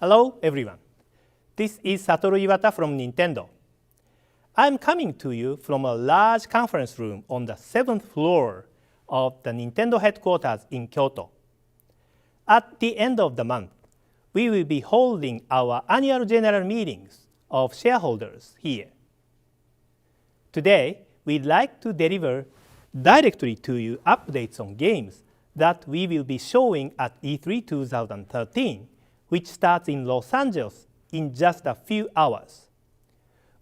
Hello, everyone. This is Satoru Iwata from Nintendo. I'm coming to you from a large conference room on the 7th floor of the Nintendo headquarters in Kyoto. At the end of the month, we will be holding our annual general meetings of shareholders here. Today, we'd like to deliver directly to you updates on games that we will be showing at E3 2013, which starts in Los Angeles in just a few hours.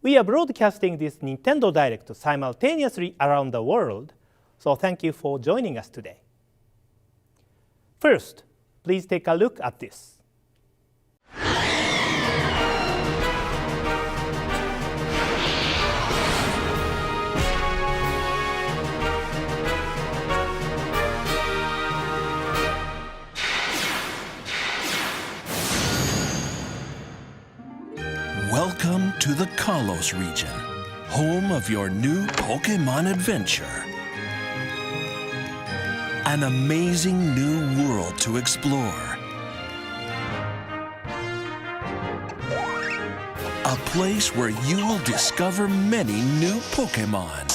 We are broadcasting this Nintendo Direct simultaneously around the world, so thank you for joining us today. First, please take a look at this. Welcome to the Kalos region, home of your new Pokémon adventure. An amazing new world to explore. A place where you will discover many new Pokémon.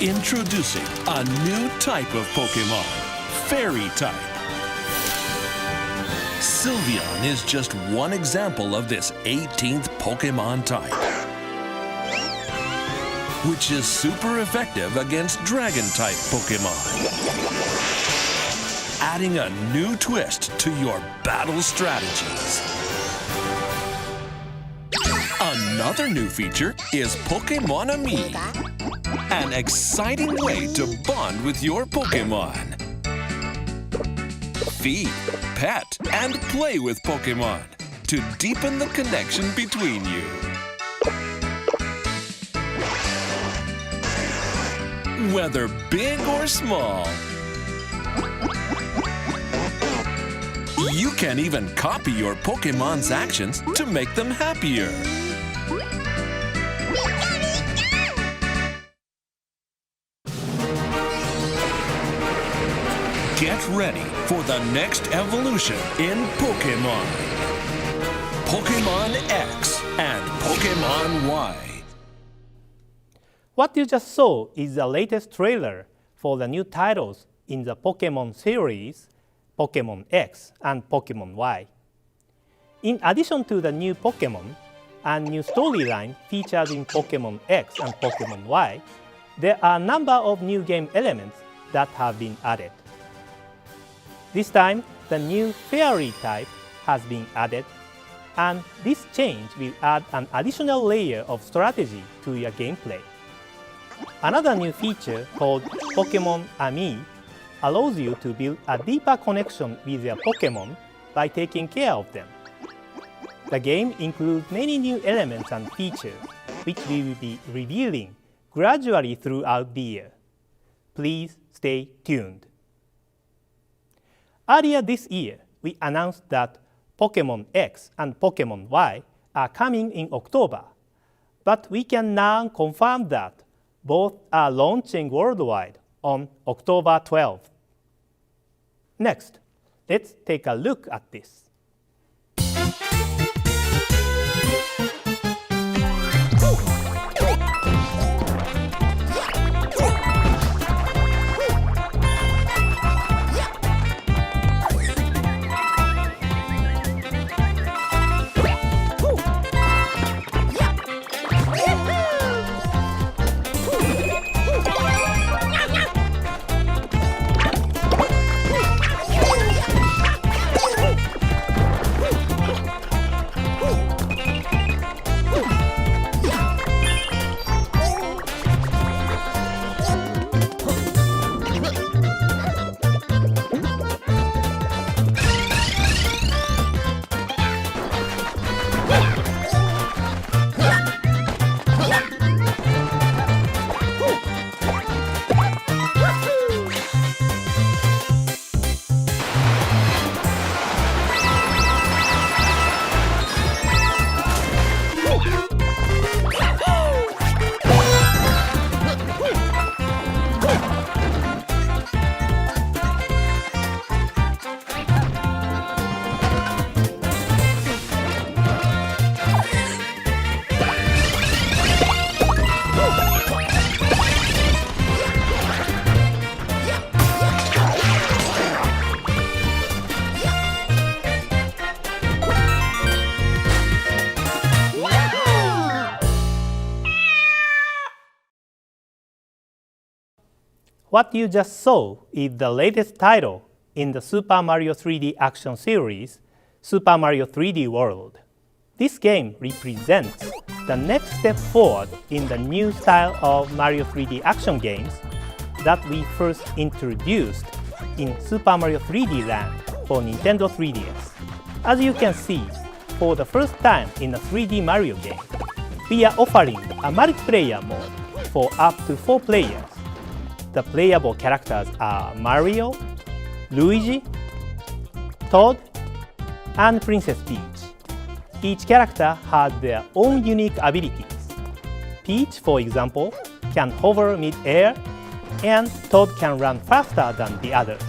Introducing a new type of Pokémon, Fairy type. Sylveon is just one example of this 18th Pokémon type, which is super effective against Dragon-type Pokémon, adding a new twist to your battle strategies. Another new feature is Pokémon Ami, an exciting way to bond with your Pokémon. Feed, pet, and play with Pokémon to deepen the connection between you. Whether big or small, you can even copy your Pokémon's actions to make them happier. Get ready for the next evolution in Pokémon. Pokémon X and Pokémon Y. What you just saw is the latest trailer for the new titles in the Pokémon series, Pokémon X and Pokémon Y. In addition to the new Pokémon and new storyline featured in Pokémon X and Pokémon Y, there are a number of new game elements that have been added. This time, the new Fairy type has been added, and this change will add an additional layer of strategy to your gameplay. Another new feature called Pokémon Ami allows you to build a deeper connection with your Pokémon by taking care of them. The game includes many new elements and features, which we will be revealing gradually throughout the year. Please stay tuned. Earlier this year, we announced that Pokémon X and Pokémon Y are coming in October, but we can now confirm that both are launching worldwide on October 12th. Next, let's take a look at this. What you just saw is the latest title in the Super Mario 3D action series, Super Mario 3D World. This game represents the next step forward in the new style of Mario 3D action games that we first introduced in Super Mario 3D Land for Nintendo 3DS. As you can see, for the first time in a 3D Mario game, we are offering a multiplayer mode for up to 4 players. The playable characters are Mario, Luigi, Toad, and Princess Peach. Each character has their own unique abilities. Peach, for example, can hover mid-air, and Toad can run faster than the others.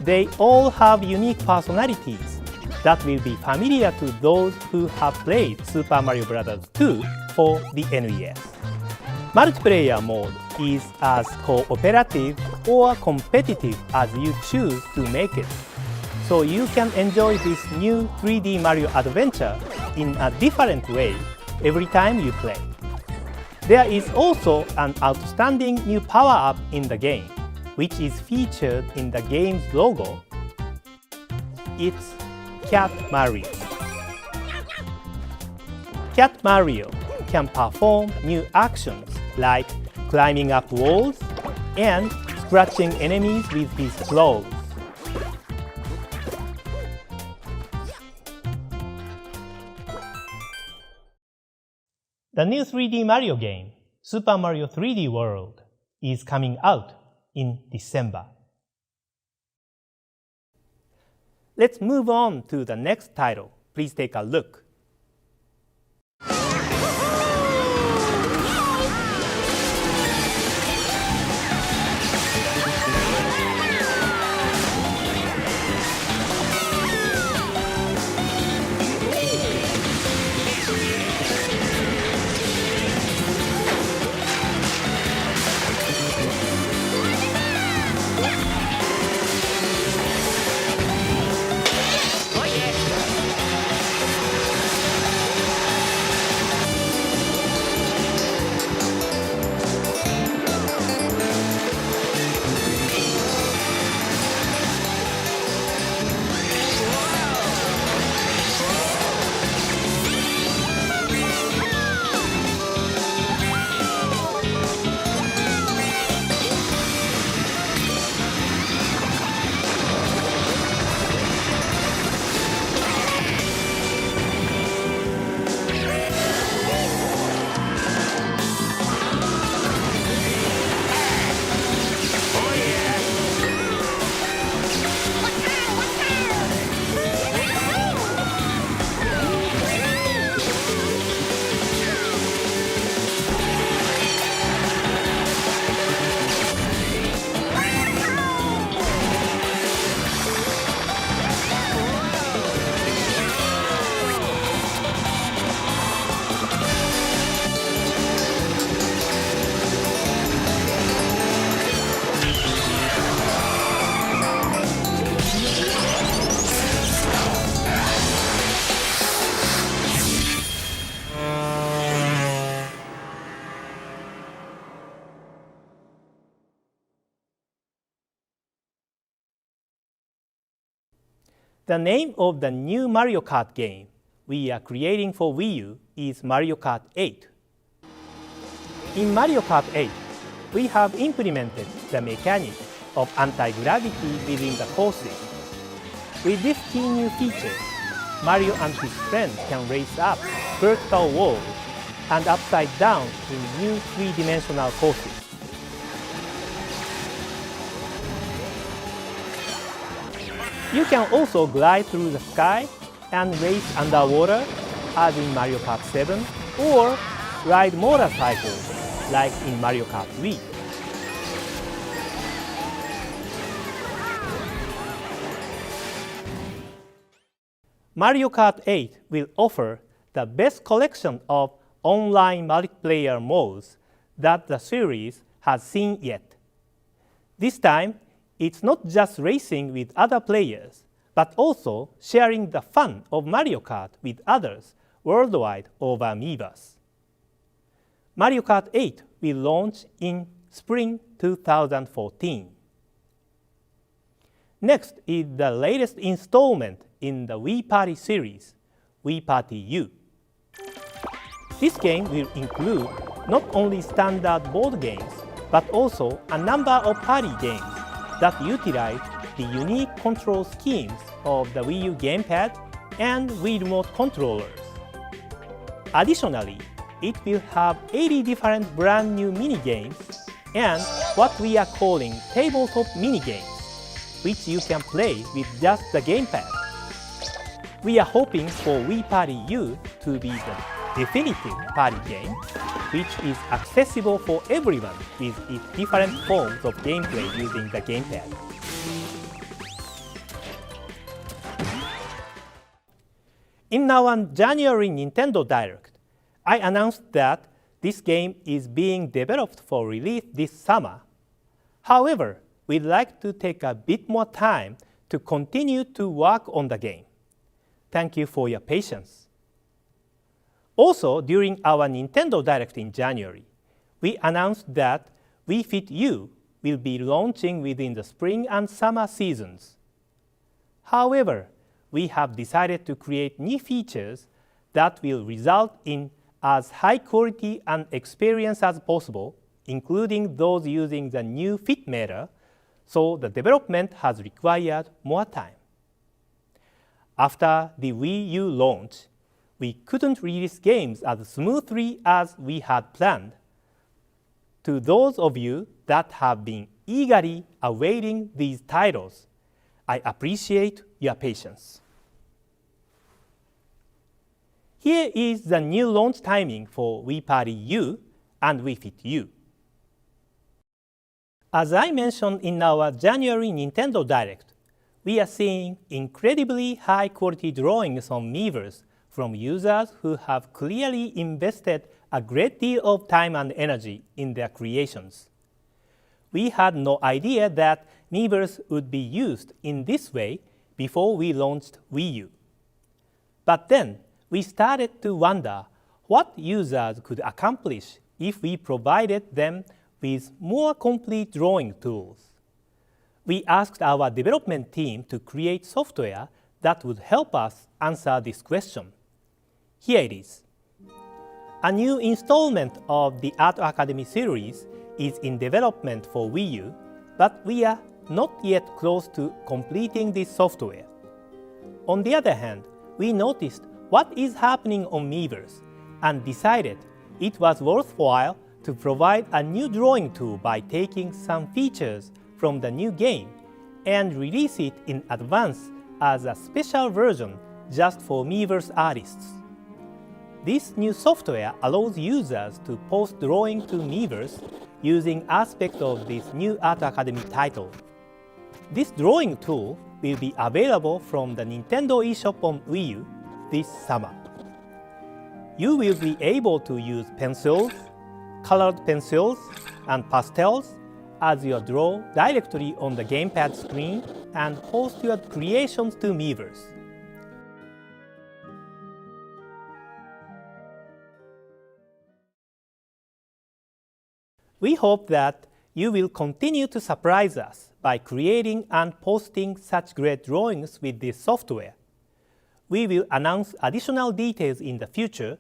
They all have unique personalities that will be familiar to those who have played Super Mario Bros. 2 for the NES. Multiplayer mode is as cooperative or competitive as you choose to make it, so you can enjoy this new 3D Mario adventure in a different way every time you play. There is also an outstanding new power-up in the game, which is featured in the game's logo. It's Cat Mario. Cat Mario can perform new actions like climbing up walls and scratching enemies with his claws. The new 3D Mario game, Super Mario 3D World, is coming out in December. Let's move on to the next title. Please take a look. The name of the new Mario Kart game we are creating for Wii U is Mario Kart 8. In Mario Kart 8, we have implemented the mechanic of anti-gravity within the courses. With this key new feature, Mario and his friends can race up vertical walls and upside down in new three-dimensional courses. You can also glide through the sky and race underwater, as in Mario Kart 7, or ride motorcycles, like in Mario Kart Wii. Mario Kart 8 will offer the best collection of online multiplayer modes that the series has seen yet. This time, it's not just racing with other players, but also sharing the fun of Mario Kart with others worldwide over Miiverse. Mario Kart 8 will launch in spring 2014. Next is the latest installment in the Wii Party series, Wii Party U. This game will include not only standard board games, but also a number of party games that utilize the unique control schemes of the Wii U gamepad and Wii Remote controllers. Additionally, it will have 80 different brand new mini-games and what we are calling tabletop mini-games, which you can play with just the gamepad. We are hoping for Wii Party U to be the definitive party game, which is accessible for everyone with its different forms of gameplay using the gamepad. In our January Nintendo Direct, I announced that this game is being developed for release this summer. However, we'd like to take a bit more time to continue to work on the game. Thank you for your patience. Also, during our Nintendo Direct in January, we announced that Wii Fit U will be launching within the spring and summer seasons. However, we have decided to create new features that will result in as high quality and experience as possible, including those using the new Fit Meter, so the development has required more time. After the Wii U launch, we couldn't release games as smoothly as we had planned. To those of you that have been eagerly awaiting these titles, I appreciate your patience. Here is the new launch timing for Wii Party U and Wii Fit U. As I mentioned in our January Nintendo Direct, we are seeing incredibly high-quality drawings on Miiverse from users who have clearly invested a great deal of time and energy in their creations. We had no idea that Miiverse would be used in this way before we launched Wii U. But then, we started to wonder what users could accomplish if we provided them with more complete drawing tools. We asked our development team to create software that would help us answer this question. Here it is. A new installment of the Art Academy series is in development for Wii U, but we are not yet close to completing this software. On the other hand, we noticed what is happening on Miiverse and decided it was worthwhile to provide a new drawing tool by taking some features from the new game and release it in advance as a special version just for Miiverse artists. This new software allows users to post drawing to Miiverse using aspects of this new Art Academy title. This drawing tool will be available from the Nintendo eShop on Wii U this summer. You will be able to use pencils, colored pencils, and pastels as you draw directly on the gamepad screen and post your creations to Miiverse. We hope that you will continue to surprise us by creating and posting such great drawings with this software. We will announce additional details in the future,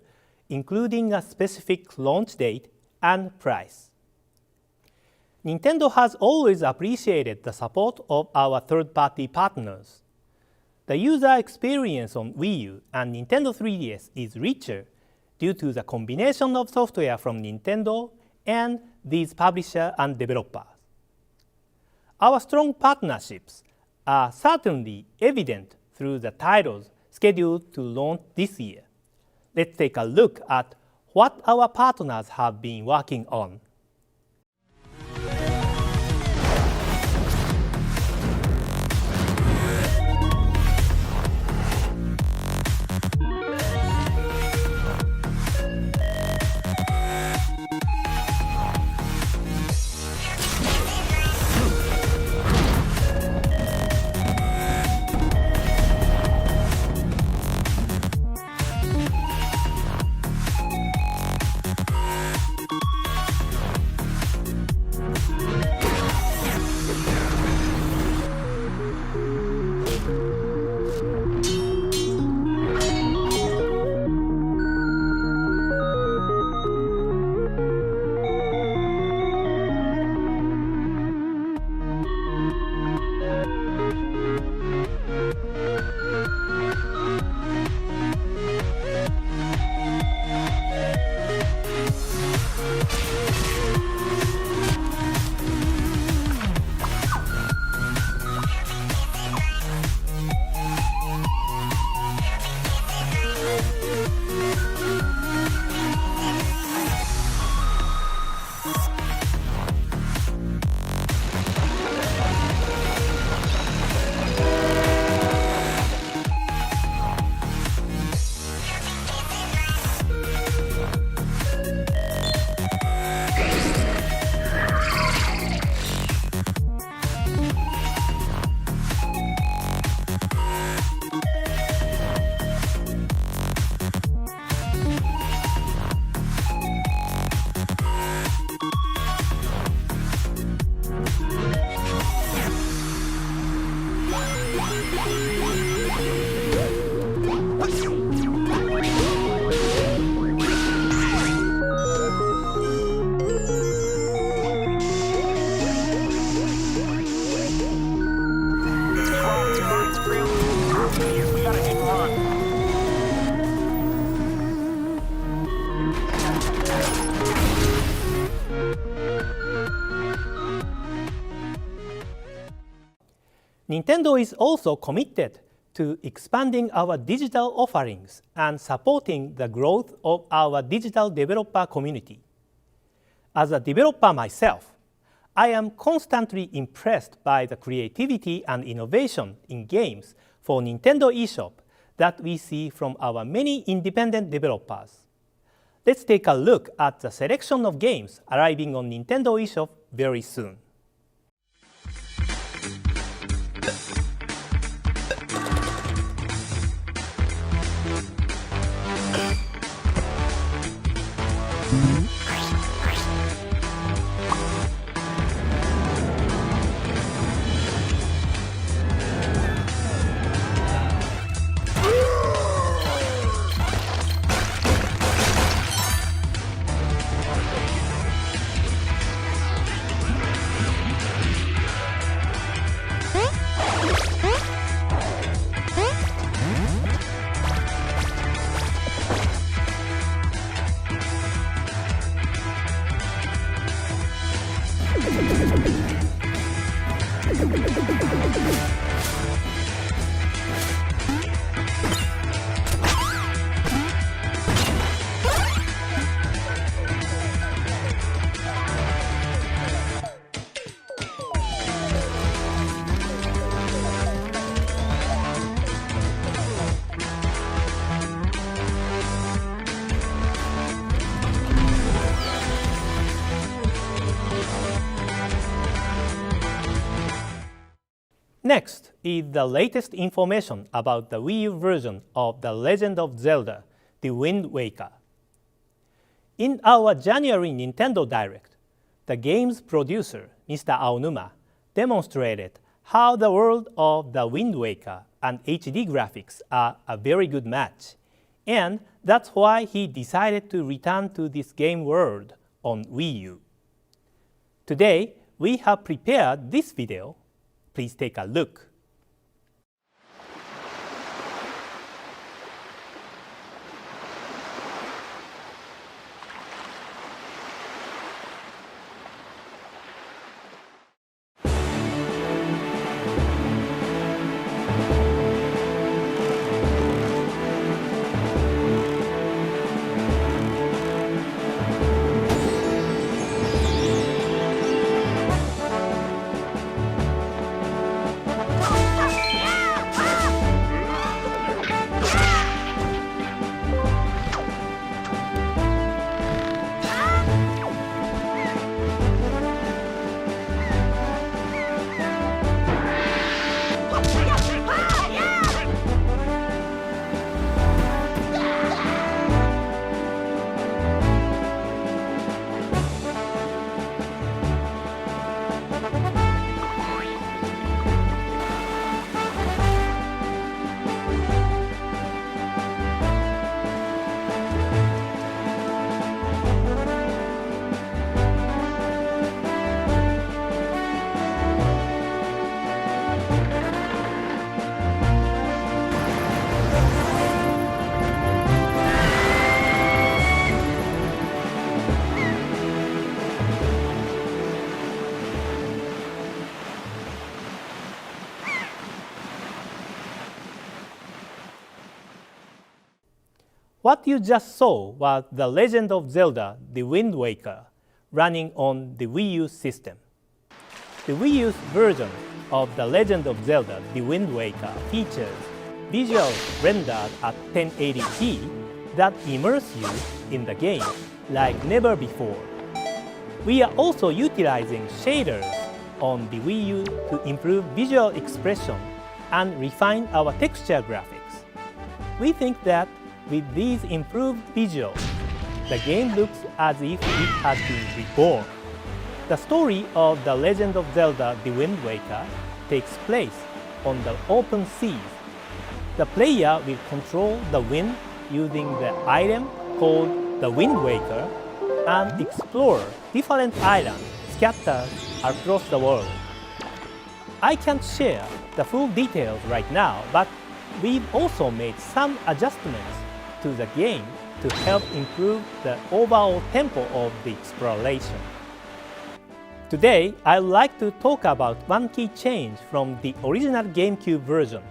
including a specific launch date and price. Nintendo has always appreciated the support of our third-party partners. The user experience on Wii U and Nintendo 3DS is richer due to the combination of software from Nintendo and these publishers and developers. Our strong partnerships are certainly evident through the titles scheduled to launch this year. Let's take a look at what our partners have been working on. Nintendo is also committed to expanding our digital offerings and supporting the growth of our digital developer community. As a developer myself, I am constantly impressed by the creativity and innovation in games for Nintendo eShop that we see from our many independent developers. Let's take a look at the selection of games arriving on Nintendo eShop very soon. Next is the latest information about the Wii U version of The Legend of Zelda: The Wind Waker. In our January Nintendo Direct, the game's producer, Mr. Aonuma, demonstrated how the world of The Wind Waker and HD graphics are a very good match, and that's why he decided to return to this game world on Wii U. Today, we have prepared this video. Please take a look. What you just saw was The Legend of Zelda: The Wind Waker running on the Wii U system. The Wii U's version of The Legend of Zelda: The Wind Waker features visuals rendered at 1080p that immerse you in the game like never before. We are also utilizing shaders on the Wii U to improve visual expression and refine our texture graphics. We think that with these improved visuals, the game looks as if it has been reborn. The story of The Legend of Zelda: The Wind Waker takes place on the open seas. The player will control the wind using the item called the Wind Waker and explore different islands scattered across the world. I can't share the full details right now, but we've also made some adjustments to the game to help improve the overall tempo of the exploration. Today, I'd like to talk about one key change from the original GameCube version.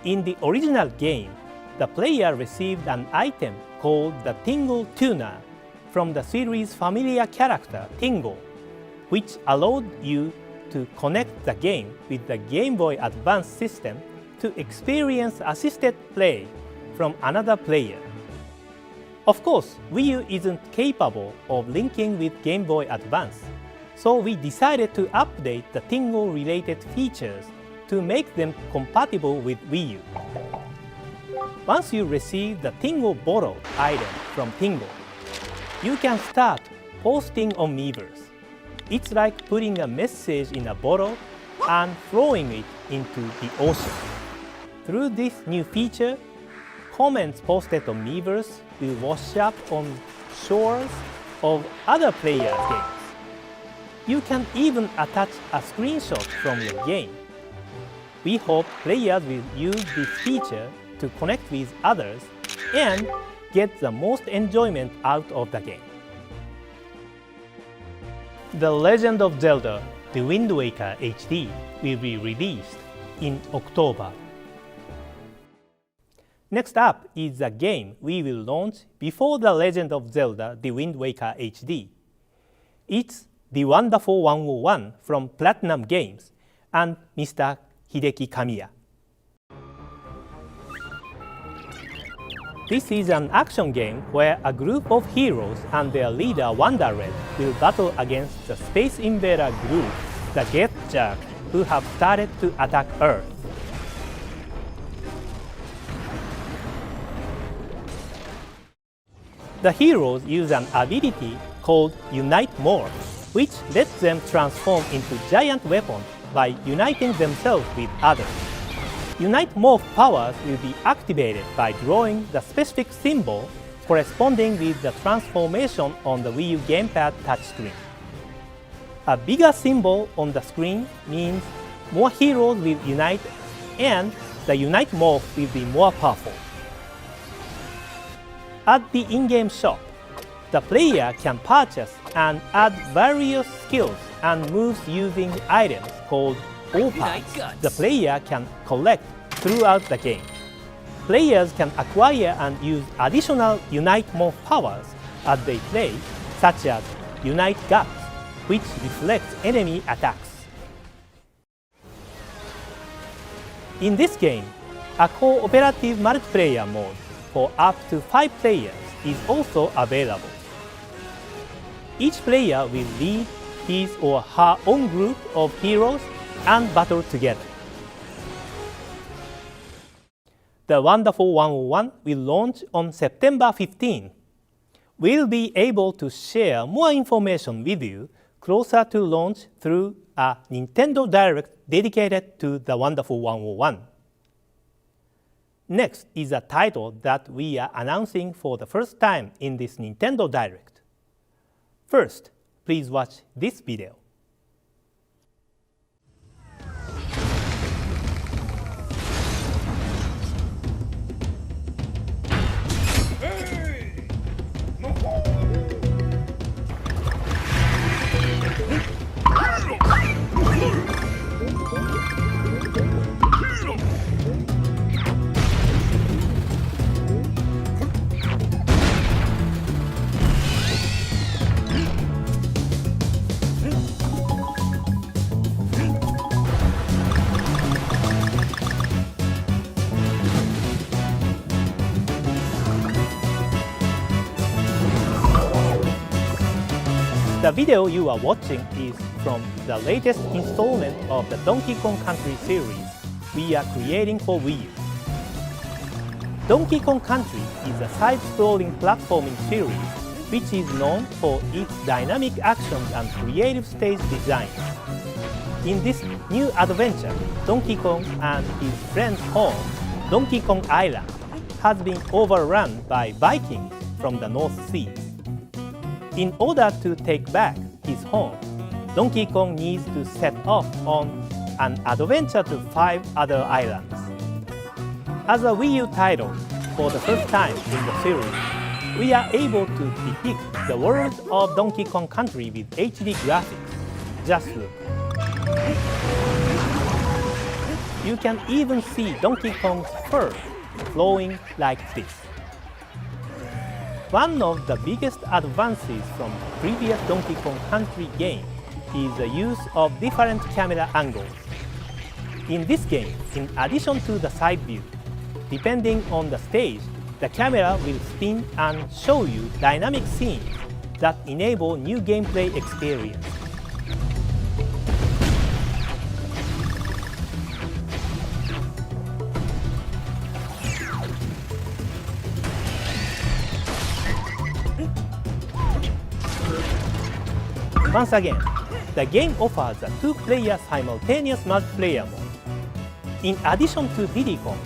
In the original game, the player received an item called the Tingle Tuner from the series' familiar character Tingle, which allowed you to connect the game with the Game Boy Advance system to experience assisted play from another player. Of course, Wii U isn't capable of linking with Game Boy Advance, so we decided to update the Tingle-related features to make them compatible with Wii U. Once you receive the Tingle Bottle item from Tingle, you can start posting on Miiverse. It's like putting a message in a bottle and throwing it into the ocean. Through this new feature, comments posted on Miiverse will wash up on shores of other players' games. You can even attach a screenshot from your game. We hope players will use this feature to connect with others and get the most enjoyment out of the game. The Legend of Zelda: The Wind Waker HD will be released in October. Next up is a game we will launch before The Legend of Zelda: The Wind Waker HD. It's The Wonderful 101 from Platinum Games and Mr. Hideki Kamiya. This is an action game where a group of heroes and their leader Wonder Red will battle against the Space Invader group, the Get Jerk, who have started to attack Earth. The heroes use an ability called Unite Morph, which lets them transform into giant weapons by uniting themselves with others. Unite Morph powers will be activated by drawing the specific symbol corresponding with the transformation on the Wii U gamepad touchscreen. A bigger symbol on the screen means more heroes will unite and the Unite Morph will be more powerful. At the in-game shop, the player can purchase and add various skills and moves using items called Opals the player can collect throughout the game. Players can acquire and use additional Unite Morph powers as they play, such as Unite Guts, which reflects enemy attacks. In this game, a cooperative multiplayer mode for up to 5 players is also available. Each player will lead his or her own group of heroes and battle together. The Wonderful 101 will launch on September 15. We'll be able to share more information with you closer to launch through a Nintendo Direct dedicated to the Wonderful 101. Next is a title that we are announcing for the first time in this Nintendo Direct. First, please watch this video. The video you are watching is from the latest installment of the Donkey Kong Country series we are creating for Wii U. Donkey Kong Country is a side-scrolling platforming series which is known for its dynamic actions and creative stage design. In this new adventure, Donkey Kong and his friend's home, Donkey Kong Island, has been overrun by Vikings from the North Sea. In order to take back his home, Donkey Kong needs to set off on an adventure to 5 other islands. As a Wii U title, for the first time in the series, we are able to depict the world of Donkey Kong Country with HD graphics Just look. You can even see Donkey Kong's fur flowing like this. One of the biggest advances from previous Donkey Kong Country game is the use of different camera angles. In this game, in addition to the side view, depending on the stage, the camera will spin and show you dynamic scenes that enable new gameplay experience. Once again, the game offers a two-player simultaneous multiplayer mode. In addition to Diddy Kong,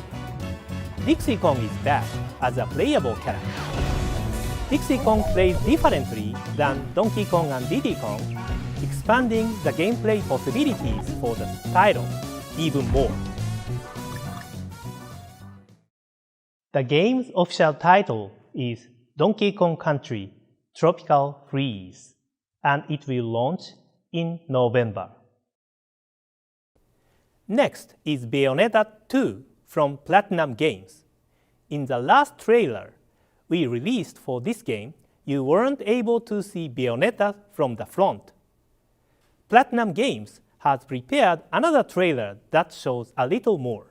Dixie Kong is back as a playable character. Dixie Kong plays differently than Donkey Kong and Diddy Kong, expanding the gameplay possibilities for the title even more. The game's official title is Donkey Kong Country Tropical Freeze, and it will launch in November. Next is Bayonetta 2 from Platinum Games. In the last trailer we released for this game, you weren't able to see Bayonetta from the front. Platinum Games has prepared another trailer that shows a little more.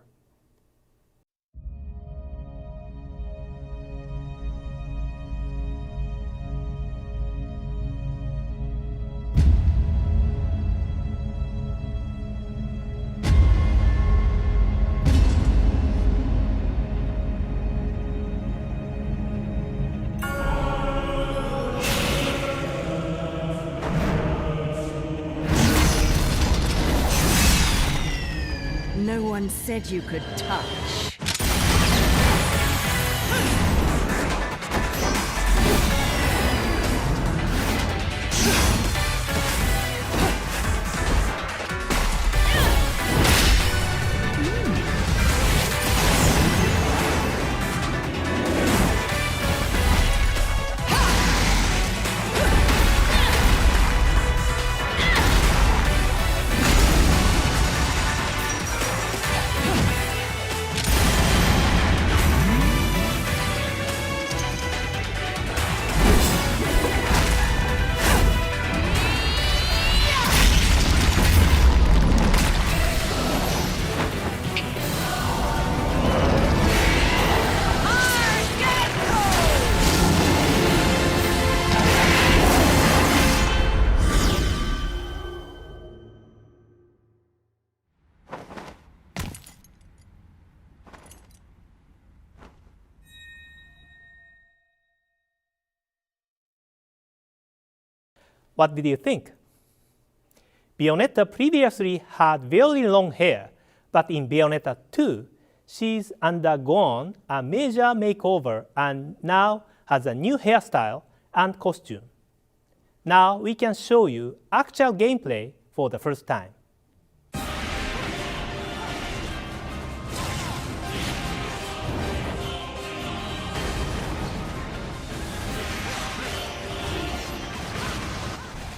No one said you could touch. What did you think? Bayonetta previously had very long hair, but in Bayonetta 2, she's undergone a major makeover and now has a new hairstyle and costume. Now we can show you actual gameplay for the first time.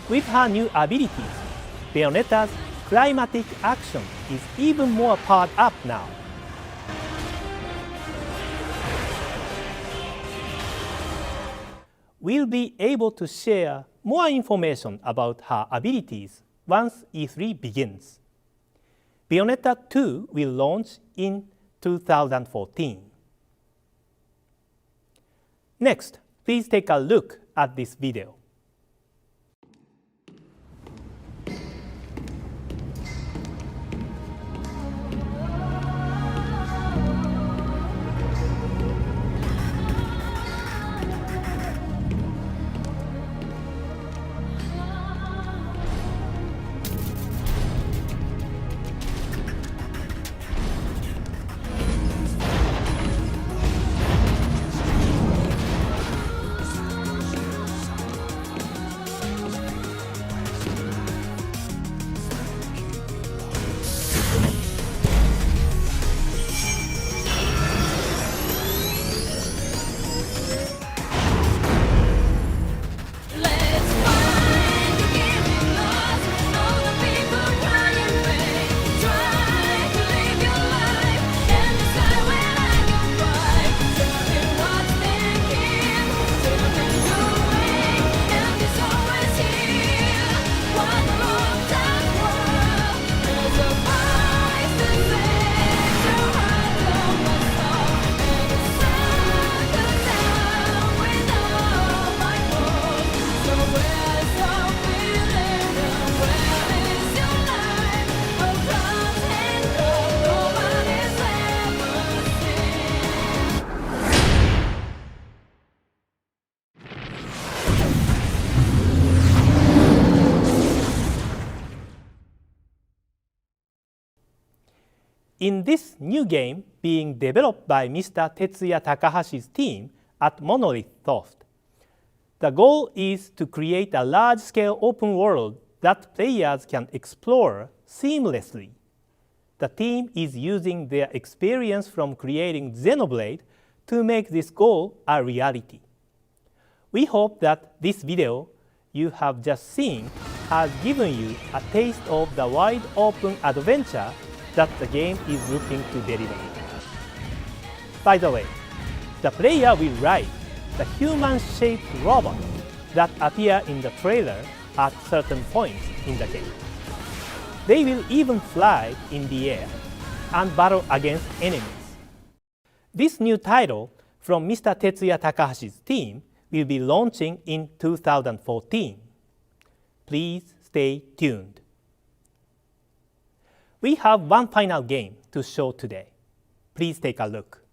With her new abilities, Bayonetta's climatic action is even more powered up now. We'll be able to share more information about her abilities once E3 begins. Bayonetta 2 will launch in 2014. Next, please take a look at this video. In this new game being developed by Mr. Tetsuya Takahashi's team at Monolith Soft, the goal is to create a large-scale open world that players can explore seamlessly. The team is using their experience from creating Xenoblade to make this goal a reality. We hope that this video you have just seen has given you a taste of the wide open adventure that the game is looking to deliver. By the way, the player will ride the human-shaped robot that appear in the trailer at certain points in the game. They will even fly in the air and battle against enemies. This new title from Mr. Tetsuya Takahashi's team will be launching in 2014. Please stay tuned. We have one final game to show today. Please take a look.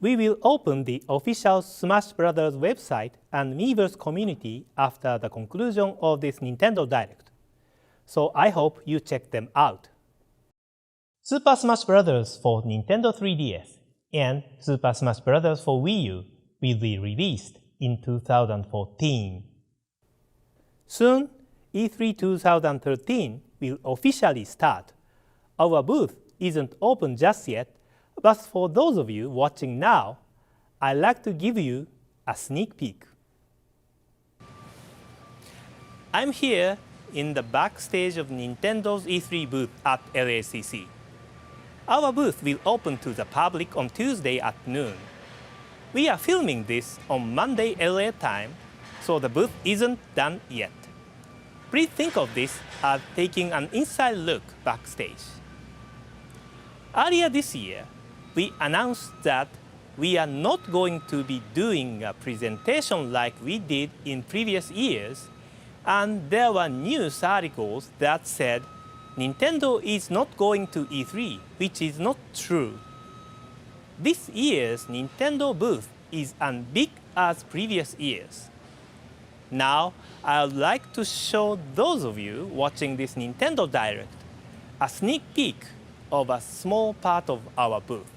We will open the official Smash Bros. Website and Miiverse community after the conclusion of this Nintendo Direct, so I hope you check them out. Super Smash Bros. For Nintendo 3DS and Super Smash Bros. For Wii U will be released in 2014. Soon, E3 2013 will officially start, our booth isn't open just yet, but for those of you watching now, I'd like to give you a sneak peek. I'm here in the backstage of Nintendo's E3 booth at LACC. Our booth will open to the public on Tuesday at noon. We are filming this on Monday LA time, so the booth isn't done yet. Please think of this as taking an inside look backstage. Earlier this year, we announced that we are not going to be doing a presentation like we did in previous years, and there were news articles that said Nintendo is not going to E3, which is not true. This year's Nintendo booth is as big as previous years. Now, I would like to show those of you watching this Nintendo Direct a sneak peek of a small part of our booth.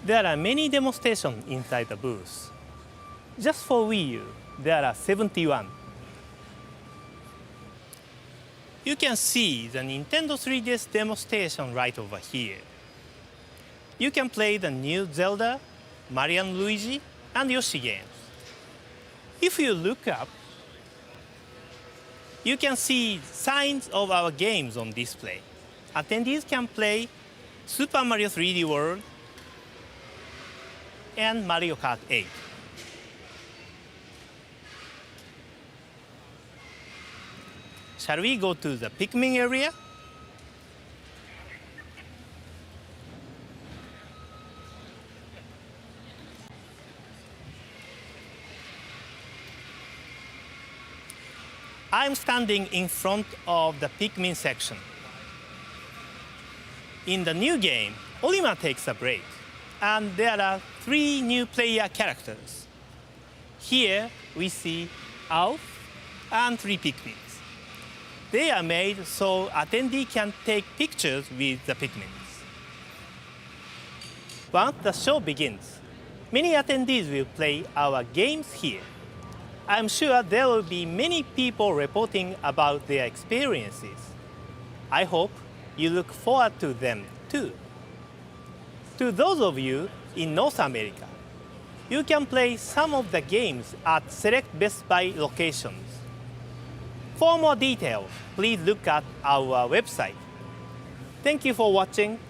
There are many demonstrations inside the booth. Just for Wii U, there are 71. You can see the Nintendo 3DS demonstration right over here. You can play the new Zelda, Mario & Luigi, and Yoshi games. If you look up, you can see signs of our games on display. Attendees can play Super Mario 3D World and Mario Kart 8. Shall we go to the Pikmin area? I'm standing in front of the Pikmin section. In the new game, Olimar takes a break, and there are 3 new player characters. Here we see Alf and 3 Pikmins. They are made so attendees can take pictures with the Pikmins. Once the show begins, many attendees will play our games here. I'm sure there will be many people reporting about their experiences. I hope you look forward to them too. To those of you in North America, you can play some of the games at select Best Buy locations. For more details, please look at our website. Thank you for watching